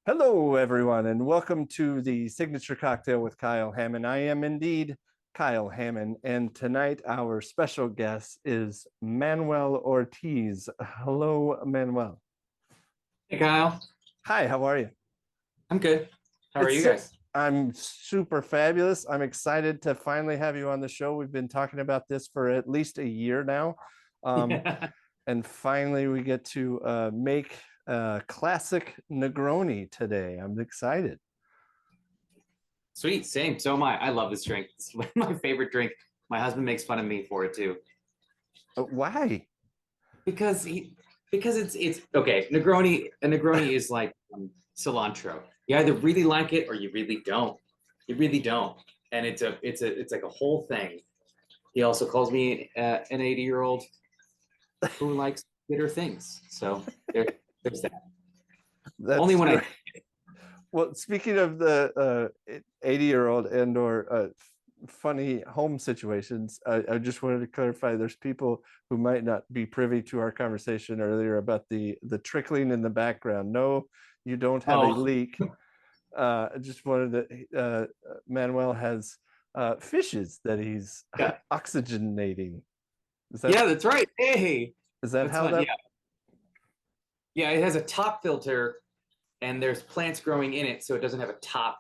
Hello, everyone, and welcome to the Signature Cocktail with Kyle Hammond. I am indeed Kyle Hammond, and tonight our special guest is Manuel Ortiz. Hello, Manuel. Hey Kyle, Hi, how are you? I'm good. How are you It's guys? I'm super fabulous. I'm excited to finally have you on the show. We've been talking about this for at least a year now. Um, Yeah. and finally we get to make classic Negroni today. I'm excited. Sweet, same. So am I. I love this drink. It's my favorite drink. My husband makes fun of me for it too. Why? Because he because it's okay. Negroni, a Negroni is like cilantro. You either really like it or you really don't. You really don't. And it's like a whole thing. He also calls me an 80-year-old who likes bitter things. So there's that. Only That's when I great. Well, speaking of the 80-year-old and or funny home situations, I just wanted to clarify there's people who might not be privy to our conversation earlier about the trickling in the background. No, you don't have a oh leak. I just wanted to Manuel has fishes that he's yeah. oxygenating. Is that Yeah, that's right. Hey, is that that's how fun. that Yeah. Yeah, it has a top filter and there's plants growing in it, so it doesn't have a top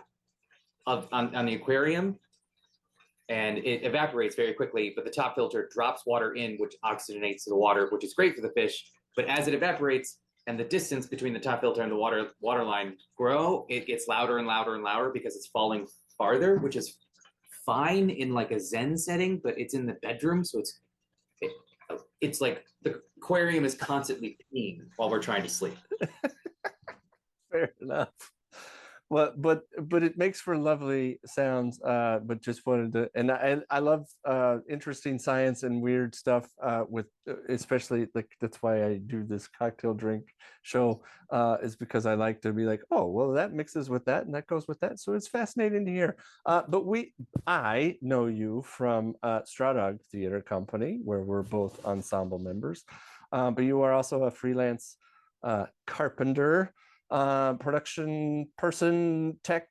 on the aquarium and it evaporates very quickly, but the top filter drops water in, which oxygenates the water, which is great for the fish. But as it evaporates and the distance between the top filter and the water line grow, it gets louder and louder and louder because it's falling farther, which is fine in like a Zen setting, but it's in the bedroom, so it, it's like the aquarium is constantly peeing while we're trying to sleep. fair enough? Well, but it makes for lovely sounds. But just wanted to, and I love interesting science and weird stuff. With especially like that's why I do this cocktail drink show. Is because I like to be like, oh well, that mixes with that and that goes with that. So it's fascinating to hear. But I know you from Straw Dog Theater Company, where we're both ensemble members. But you are also a freelance carpenter, production person, tech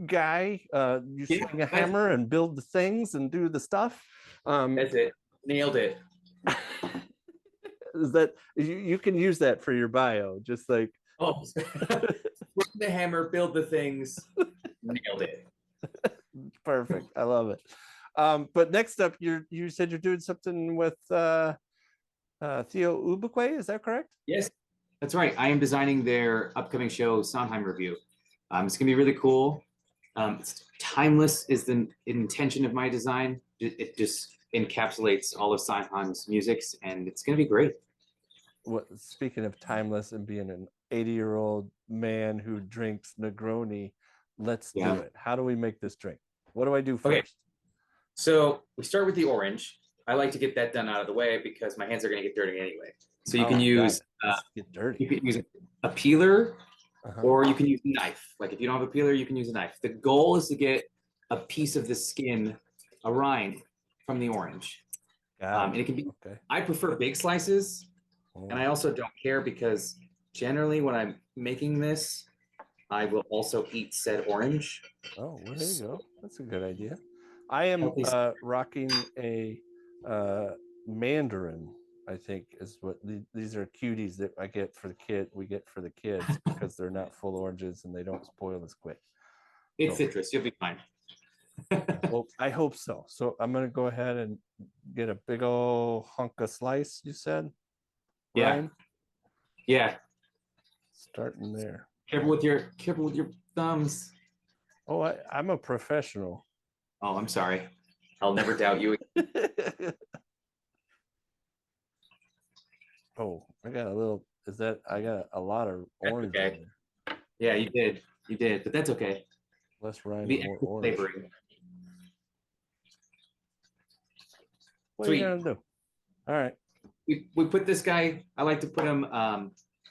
guy. You Yeah, swing a hammer and build the things and do the stuff. that's it. Nailed it. Is that you can use that for your bio, just like Oh, the hammer, build the things. Nailed it. perfect. I love it. But next up, you said you're doing something with Theo Ubukwe. Is that correct? Yes, that's right. I am designing their upcoming show, Sondheim Review. It's going to be really cool. It's timeless is the intention of my design. It just encapsulates all of Sondheim's musics, and it's going to be great. What speaking of timeless and being an 80-year-old man who drinks Negroni, let's do Yeah. it. How do we make this drink? What do I do Okay, first? so we start with the orange. I like to get that done out of the way because my hands are going to get dirty anyway. So Oh, got it. Let's get dirty. you can use a peeler Uh-huh. or you can use a knife. Like if you don't have a peeler, you can use a knife. The goal is to get a piece of the skin, a rind from the orange. Got it. And it can be, Okay. I prefer big slices. And I Oh, also don't care because generally when I'm making this, I will also eat said orange. oh, well, there you So go. That's a good idea. I am healthy. rocking a uh, Mandarin, I think is what these are cuties that I get for the kid. We get for the kids because they're not full oranges and they don't spoil as quick. It's So citrus. You'll be fine. I hope so. So I'm gonna go ahead and get a big old hunk of slice. You said, Yeah. Ryan, Yeah. starting there. Careful with your thumbs. Oh, I'm a professional. Oh, I'm sorry. I'll never doubt you. Oh, I got a little. Is that I got a lot of That's orange in okay. there. Yeah, you did. You did, but that's okay. Less Ryan, The more extra orange. flavoring. What are you Sweet. gonna do? All right. We put this guy, I like to put him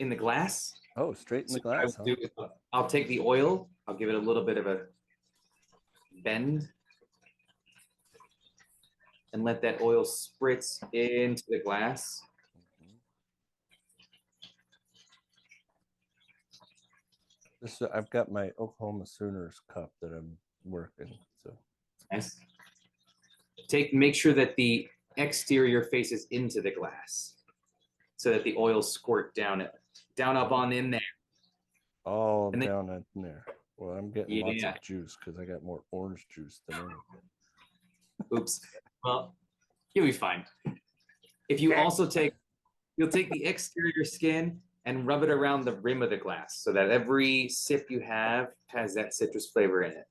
in the glass. Oh, straight in the So what I glass, would huh? do is I'll take the oil, I'll give it a little bit of a bend and let that oil spritz into the glass. I've got my Oklahoma Sooners cup that I'm working. So Nice. Make sure that the exterior faces into the glass so that the oil squirt down up on in there. all And then, down in there. Well, I'm getting lots yeah. of juice because I got more orange juice than anything. Oops. Well, you'll be fine. If you also you'll take the exterior skin and rub it around the rim of the glass so that every sip you have has that citrus flavor in it.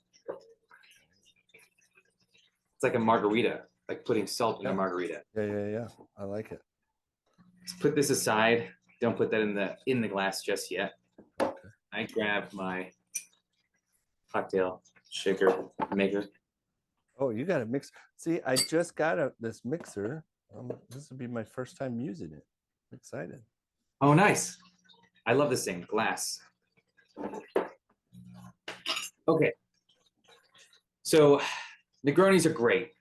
It's like a margarita, like putting salt in a margarita. Yeah. I like it. Let's put this aside. Don't put that in the glass just yet. Okay. I grab my cocktail shaker maker. Oh, you got a mix. See, I just got this mixer. This will be my first time using it. I'm excited. Oh, nice. I love this thing, glass. Okay. So Negronis are great.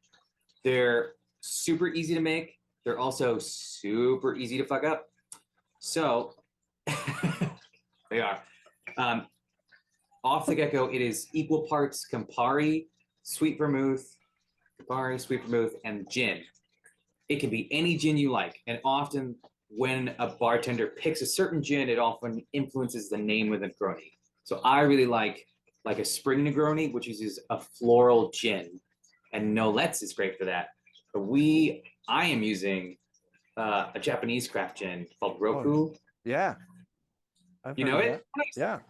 They're super easy to make. They're also super easy to fuck up. So they are. Off the get-go, it is equal parts Campari, sweet vermouth, and gin. It can be any gin you like. And often when a bartender picks a certain gin, it often influences the name of the Negroni. So I really like a spring Negroni, which uses a floral gin. And Nolet's is great for that. But I am using a Japanese craft gin called Roku. Oh, yeah. You know it? Yeah.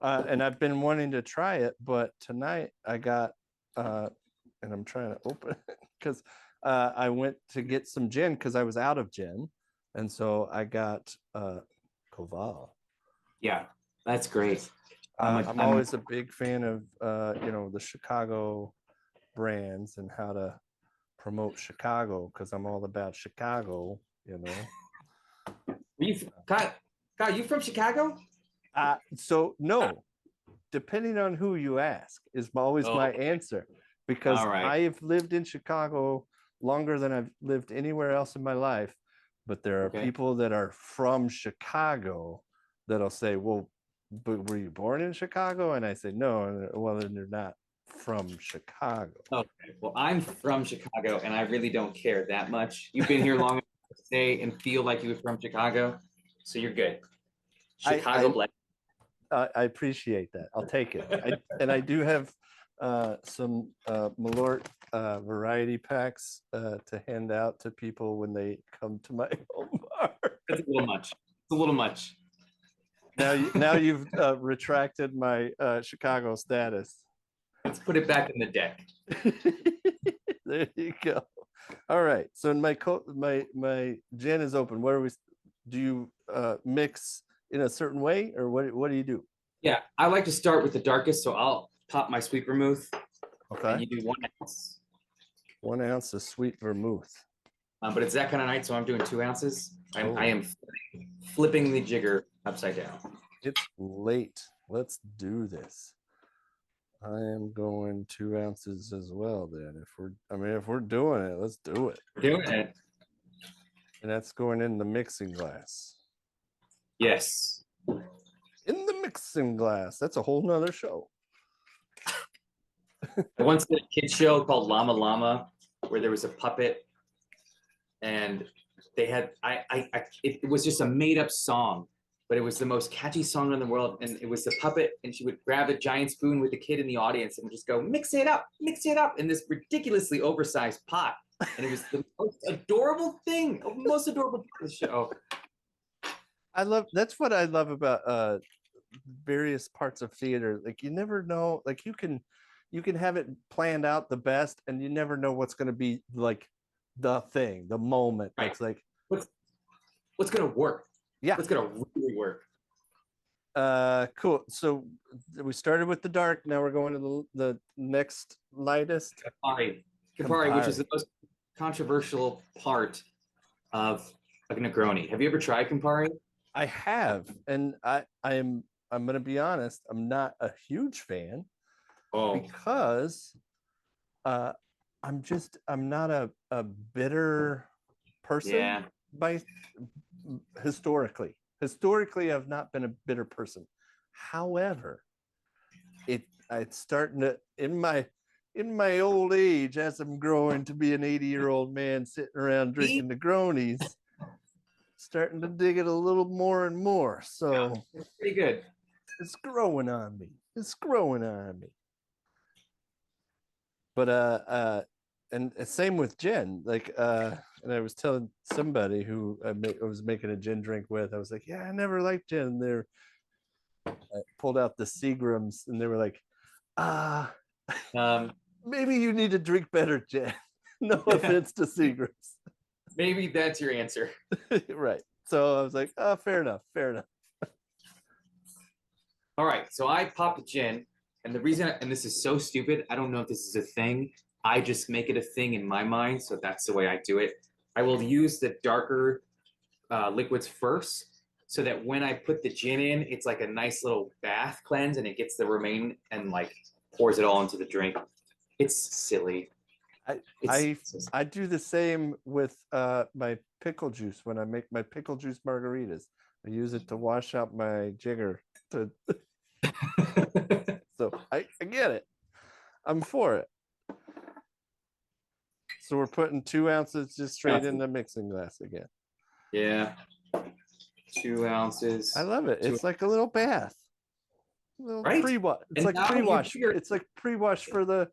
And I've been wanting to try it, but tonight I got, and I'm trying to open it because I went to get some gin because I was out of gin. And so I got Koval. Yeah, that's great. I'm always a big fan of, the Chicago brands and how to promote Chicago because I'm all about Chicago, Kyle, you from Chicago? So no, depending on who you ask is always my answer because I've lived in Chicago longer than I've lived anywhere else in my life. But there are people that are from Chicago that'll say, well, but were you born in Chicago? And I say, no. Well, then they're not from Chicago. Okay. Well, I'm from Chicago and I really don't care that much. You've been here long enough to say and feel like you were from Chicago. So you're good. Chicago black. I appreciate that. I'll take it. I do have some Malort variety packs to hand out to people when they come to my home bar. That's a little much. It's a little much. Now you've retracted my Chicago status. Let's put it back in the deck. There you go. All right. So my gin is open. Do you mix in a certain way, or what do you do? Yeah, I like to start with the darkest, so I'll pop my sweet vermouth. Okay. And you do 1 ounce. 1 ounce of sweet vermouth. But it's that kind of night, so I'm doing 2 ounces. I am flipping the jigger upside down. It's late. Let's do this. I am going 2 ounces as well. Then, if we're doing it, let's do it. Doing it. And that's going in the mixing glass. Yes. In the mixing glass. That's a whole nother show. I once did a kid show called Llama Llama, where there was a puppet, and they had it was just a made up song, but it was the most catchy song in the world. And it was the puppet, and she would grab a giant spoon with the kid in the audience and just go mix it up in this ridiculously oversized pot. And it was the most adorable thing, most adorable part of the show. That's what I love about various parts of theater. Like you never know, like you can have it planned out the best and you never know what's going to be like the thing, the moment. Right. It's like what's going to work. Yeah. What's going to really work. Cool. So we started with the dark. Now we're going to the next lightest. Campari, which is the most controversial part of a Negroni. Have you ever tried Campari? I have, and I'm going to be honest. I'm not a huge fan. Because I'm not a bitter person by historically I've not been a bitter person. However, it's starting to in my old age, as I'm growing to be an 80-year-old man sitting around drinking Negronis, starting to dig it a little more and more. So yeah, it's pretty good. it's growing on me. It's growing on me. But and same with gin. Like and I was telling somebody who I was making a gin drink with, I was like, yeah, I never liked gin. I pulled out the Seagrams and they were like, ah, maybe you need to drink better gin. No offense to Seagrams. Maybe that's your answer. Right. So I was like, oh, fair enough. Fair enough. All right. So I popped a gin. And the reason, and this is so stupid, I don't know if this is a thing. I just make it a thing in my mind. So that's the way I do it. I will use the darker liquids first so that when I put the gin in, it's like a nice little bath cleanse and it gets the remain and like pours it all into the drink. It's silly. I do the same with my pickle juice when I make my pickle juice margaritas. I use it to wash out my jigger. So I get it. I'm for it. So we're putting 2 ounces just straight in the mixing glass again. Yeah. 2 ounces. I love it. It's like a little bath. A little right? pre-wash. It's and like pre-wash. It's like pre-wash for the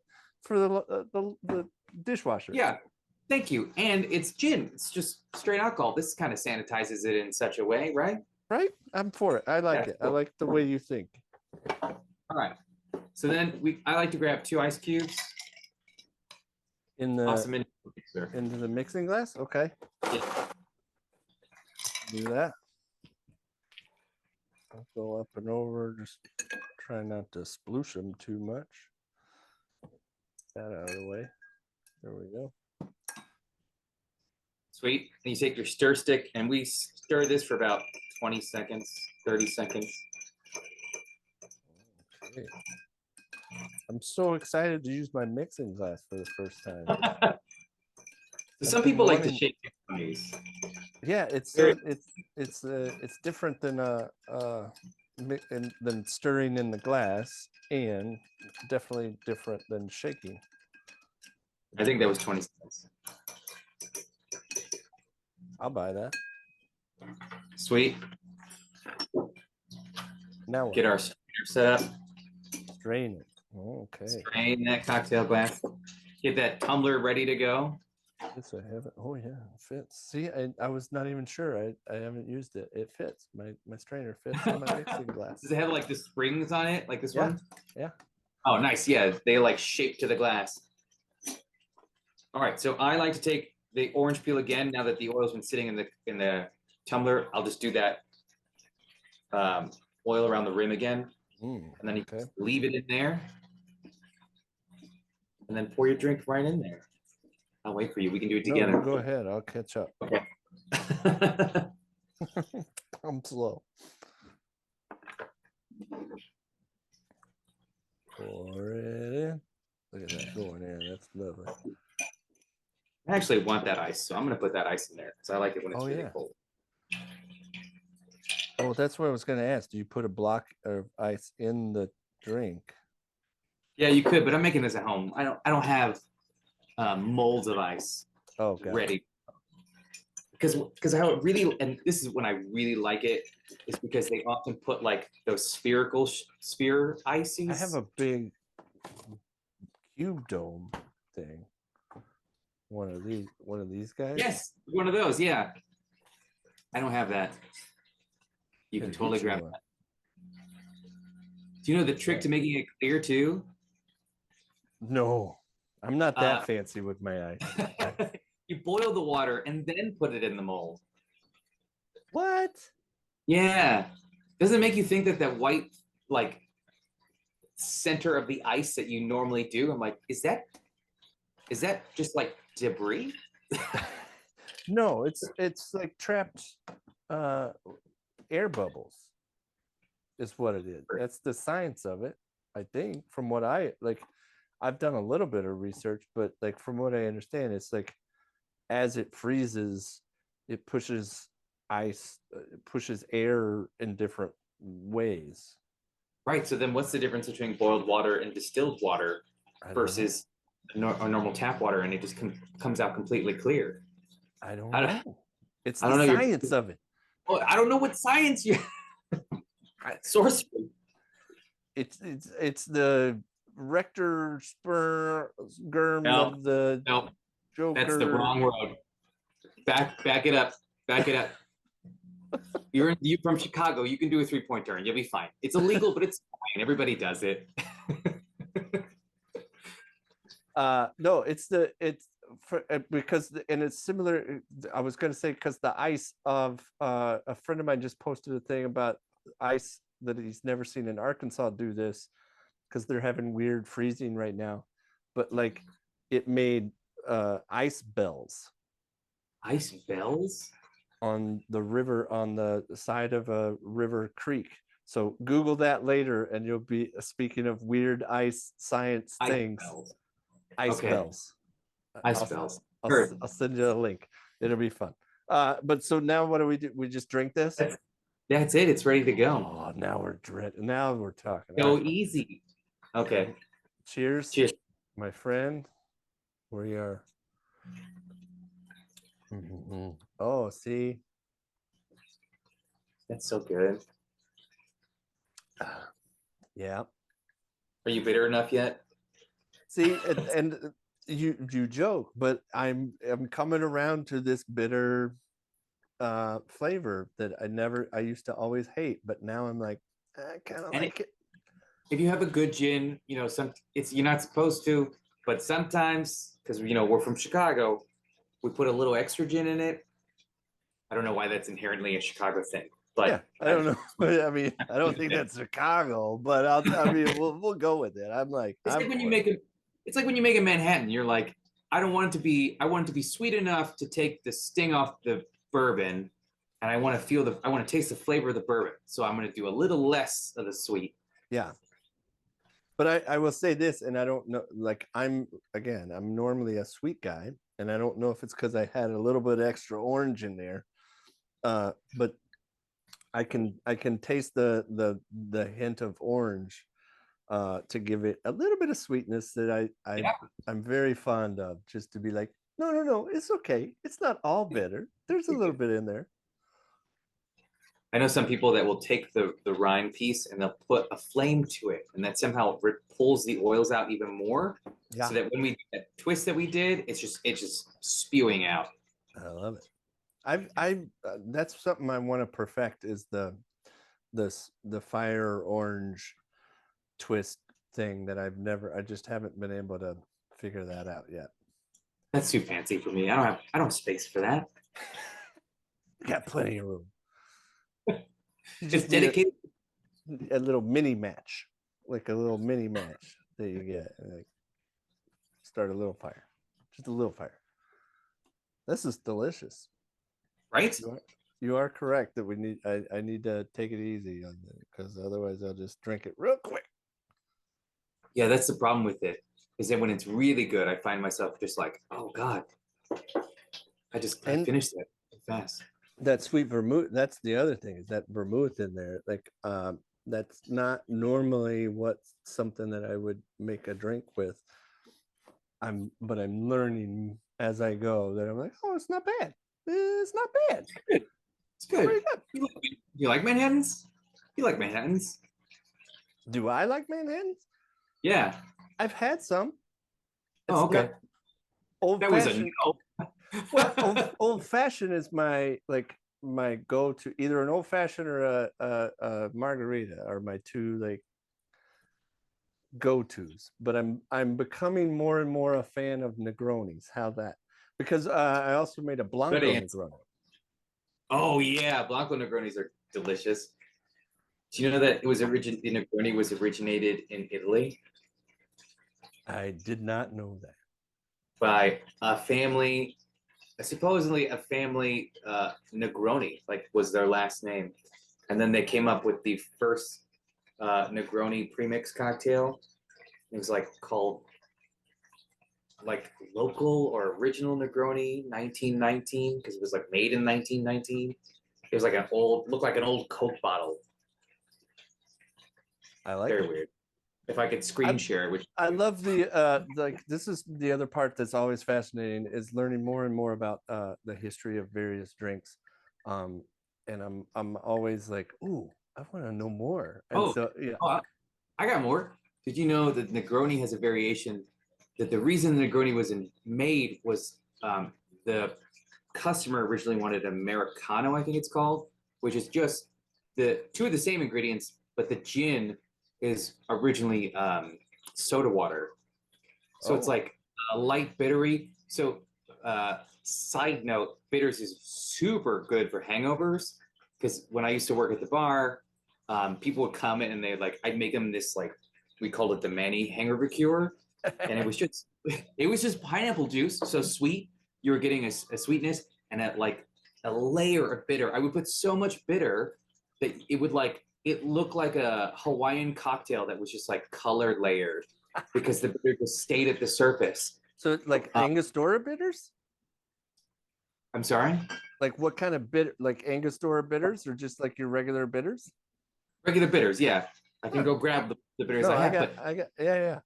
dishwasher. Yeah. Thank you. And it's gin. It's just straight alcohol. This kind of sanitizes it in such a way, right? Right? I'm for it. I like it. Cool. I like the way you think. All right. So then I like to grab 2 ice cubes. Into the mixing glass? Okay. Yeah. Do that. I'll go up and over. Just try not to sploosh them too much. That out of the way. There we go. Sweet. And you take your stir stick and we stir this for about 20 seconds, 30 seconds. Okay. I'm so excited to use my mixing glass for the first time. Some people like to shake these. Yeah, it's different than stirring in the glass, and definitely different than shaking. I think that was 20 cents. I'll buy that. Sweet. Now get our set up. Strain it. Okay. Strain that cocktail glass. Get that tumbler ready to go. Yes, I have it. Oh yeah, it fits. See, I was not even sure. I haven't used it. It fits. My strainer fits on my mixing glass. Does it have like the springs on it, like this one? Yeah. Oh, nice. Yeah, they like shape to the glass. All right, so I like to take the orange peel again. Now that the oil's been sitting in the tumbler, I'll just do that oil around the rim again, and then you leave it in there, and then pour your drink right in there. I'll wait for you. We can do it together. No, go ahead. I'll catch up. Okay. I'm slow. Pour it in. Look at that going in. That's lovely. I actually want that ice, so I'm going to put that ice in there because I like it when it's really cold. Oh, that's what I was going to ask. Do you put a block of ice in the drink? Yeah, you could, but I'm making this at home. I don't have molds of ice ready. Because how it really, and this is when I really like it, is because they often put like those spherical sphere ices. I have a big cube dome thing. One of these guys. Yes, one of those. Yeah, I don't have that. You can totally grab that. Do you know the trick to making it clear too? No, I'm not that fancy with my ice. You boil the water and then put it in the mold. What? Yeah. Does it make you think that white like center of the ice that you normally do? I'm like, is that just like debris? No, it's like trapped air bubbles is what it is. That's the science of it, I think. From what I've done a little bit of research, but like from what I understand, it's like as it freezes, it pushes air in different ways. Right. So then what's the difference between boiled water and distilled water I don't know. versus a normal tap water and it just comes out completely clear? I don't I don't, know. It's I the don't know. science of it. Oh, I don't know what science you I, sorcery. it's the rector spur germ No, of the no, that's the Joker. wrong road. Back it up. Back it up. You from Chicago. You can do a 3-point turn. You'll be fine. It's illegal, but it's fine. Everybody does it. No, it's for, because and it's similar. I was going to say because the ice of a friend of mine just posted a thing about ice that he's never seen in Arkansas do this because they're having weird freezing right now, but like it made ice bells Ice bells? on the river on the side of a river creek. So Google that later, and you'll be speaking of weird ice science Ice things. bells. Ice Okay. bells. Ice I'll, bells. I'll, Sure. I'll send you a link. It'll be fun. But so now what do? We just drink this? That's it. It's ready to go. Oh, now we're dreading. Now we're talking. Go easy. Okay. Cheers, Cheers. my friend. We are. Mm-hmm. Oh, see. That's so good. Yeah. Are you bitter enough yet? See, and you joke, but I'm coming around to this bitter flavor that I used to always hate, but now I'm like, I kind of like it. If you have a good gin, you're not supposed to, but sometimes because we're from Chicago, we put a little extra gin in it. I don't know why that's inherently a Chicago thing, but Yeah, I don't know. I mean, I don't think that's Chicago, but I mean, we'll go with it. I'm like, it's I'm like when you for it. make a, it's like when you make a Manhattan. You're like, I want it to be sweet enough to take the sting off the bourbon, and I want to taste the flavor of the bourbon. So I'm going to do a little less of the sweet. Yeah, but I will say this, and I don't know. Like, I'm normally a sweet guy, and I don't know if it's because I had a little bit extra orange in there. But I can taste the hint of orange to give it a little bit of sweetness that Yeah. I'm very fond of. Just to be like, no, it's okay. It's not all bitter. There's a little bit in there. I know some people that will take the rind piece and they'll put a flame to it, and that somehow pulls the oils out even more. Yeah, So that when we do that twist that we did, it's just spewing out. I love it. I that's something I want to perfect is the fire orange twist thing that I just haven't been able to figure that out yet. That's too fancy for me. I don't have space for that. Got plenty of room. You It's just need dedicated. a little mini match, like a little mini match that you get. Like start a little fire, just a little fire. This is delicious. Right? You are correct that we need. I need to take it easy on it because otherwise I'll just drink it real quick. Yeah, that's the problem with it. Is that when it's really good, I find myself just like, oh God, I And finished that fast. that sweet vermouth, that's the other thing, is that vermouth in there. Like that's not normally what's something that I would make a drink with. But I'm learning as I go that I'm like, oh, it's not bad. It's not bad. It's good. Pretty good. You like Manhattans? You like Manhattans? Do I like Manhattans? Yeah. I've had some. It's Oh, okay. Old That was a fashioned. no. Well, old fashioned is my go to, either an old fashioned or a margarita are my two like go tos. But I'm becoming more and more a fan of Negronis. How that? Because I also made a Blanco Negroni. Oh yeah, Blanco Negronis are delicious. Do you know that the Negroni was originated in Italy I did not know that. by a family, supposedly a family Negroni, like was their last name, and then they came up with the first Negroni premix cocktail. It was like called like local or original Negroni 1919 because it was like made in 1919. It was like looked like an old Coke bottle. I like Very it. weird. If I could screen share, which I love the like this is the other part that's always fascinating is learning more and more about the history of various drinks. Um and I'm always like, "Ooh, I want to know more." And oh, so yeah. oh, I got more. Did you know that Negroni has a variation? That the reason Negroni was made was the customer originally wanted Americano, I think it's called, which is just the two of the same ingredients, but the gin is originally soda water. So it's Oh. like a light bittery. So side note, bitters is super good for hangovers because when I used to work at the bar, people would come in and they like I'd make them this like we called it the Manny hangover cure, and it was just pineapple juice, so sweet. You were getting a sweetness and like a layer of bitter. I would put so much bitter that it would like it looked like a Hawaiian cocktail that was just like color layered because the bitter just stayed at the surface. So like Uh, Angostura bitters? I'm sorry, Like what kind of bitter, like Angostura bitters or just like your regular bitters? regular bitters. Yeah, I can Huh. go grab the bitters No, I have, I got yeah,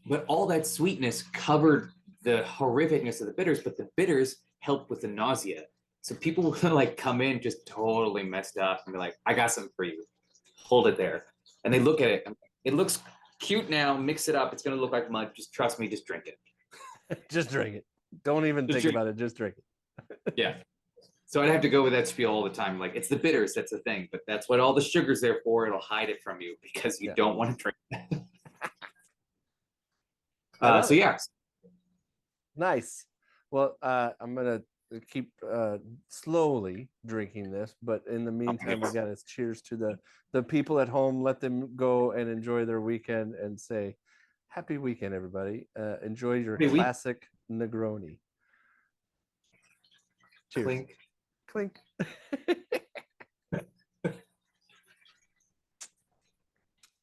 but all that sweetness covered the horrificness of the bitters, but the bitters helped with the nausea. So people would like come in just totally messed up and be like, I got something for you. Hold it there. And they look at it. It looks cute now. Mix it up. It's going to look like mud. Just trust me. Just drink it. yeah. Just drink it. Don't even Just think drink. about it. Just drink it. Yeah. So I'd have to go with that spiel all the time. Like it's the bitters. That's the thing. But that's what all the sugar's there for. It'll hide it from you because you Yeah. don't want to drink. I love So it. yeah. Nice. Well, I'm gonna keep slowly drinking this, but in the meantime, we got to cheers to the people at home. Let them go and enjoy their weekend, and say, "Happy weekend, everybody! Enjoy your Hey, we classic Negroni." Cheers. clink. Clink.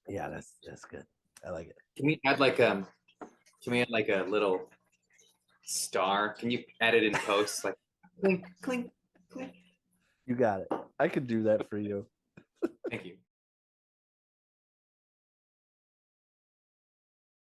Yeah, that's good. I like it. Can we add like Can we add like a little star? Can you add it in post? Like clink, clink, clink. You got it. I could do that for you. Thank you.